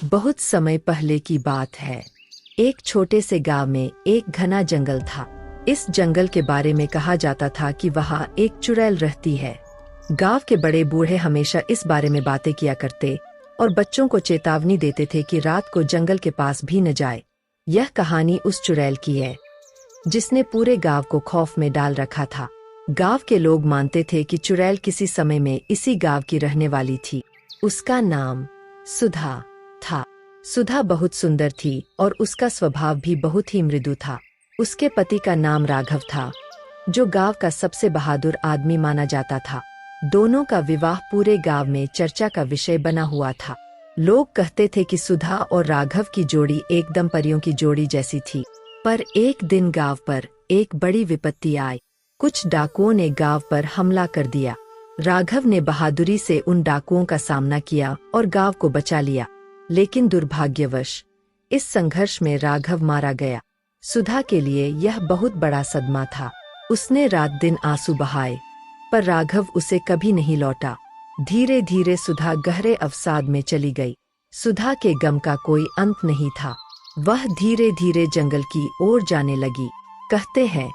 बहुत समय पहले की बात है। एक छोटे से गांव में एक घना जंगल था। इस जंगल के बारे में कहा जाता था कि वहाँ एक चुड़ैल रहती है। गांव के बड़े बूढ़े हमेशा इस बारे में बातें किया करते और बच्चों को चेतावनी देते थे कि रात को जंगल के पास भी न जाए। यह कहानी उस चुड़ैल की है जिसने पूरे गांव को खौफ में डाल रखा था। गांव के लोग मानते थे कि चुड़ैल किसी समय में इसी गांव की रहने वाली थी। उसका नाम सुधा था। सुधा बहुत सुंदर थी और उसका स्वभाव भी बहुत ही मृदु था। उसके पति का नाम राघव था, जो गांव का सबसे बहादुर आदमी माना जाता था। दोनों का विवाह पूरे गांव में चर्चा का विषय बना हुआ था। लोग कहते थे कि सुधा और राघव की जोड़ी एकदम परियों की जोड़ी जैसी थी। पर एक दिन गांव पर एक बड़ी विपत्ति आई। कुछ डाकुओं ने गांव पर हमला कर दिया। राघव ने बहादुरी से उन डाकुओं का सामना किया और गांव को बचा लिया, लेकिन दुर्भाग्यवश इस संघर्ष में राघव मारा गया। सुधा के लिए यह बहुत बड़ा सदमा था। उसने रात दिन आंसू बहाए, पर राघव उसे कभी नहीं लौटा। धीरे धीरे सुधा गहरे अवसाद में चली गई। सुधा के गम का कोई अंत नहीं था। वह धीरे धीरे जंगल की ओर जाने लगी। कहते हैं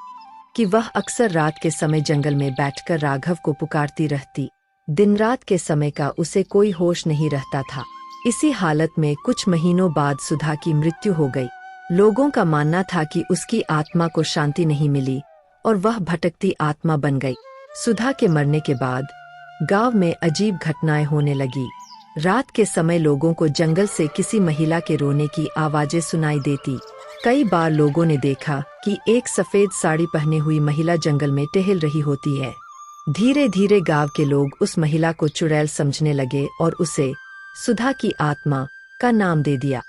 कि वह अक्सर रात के समय जंगल में बैठकर राघव को पुकारती रहती। दिन रात के समय का उसे कोई होश नहीं रहता था। इसी हालत में कुछ महीनों बाद सुधा की मृत्यु हो गई। लोगों का मानना था कि उसकी आत्मा को शांति नहीं मिली और वह भटकती आत्मा बन गई। सुधा के मरने के बाद गांव में अजीब घटनाएं होने लगी। रात के समय लोगों को जंगल से किसी महिला के रोने की आवाजें सुनाई देती। कई बार लोगों ने देखा कि एक सफेद साड़ी पहने हुई महिला जंगल में टहल रही होती है। धीरे धीरे गांव के लोग उस महिला को चुड़ैल समझने लगे और उसे सुधा की आत्मा का नाम दे दिया।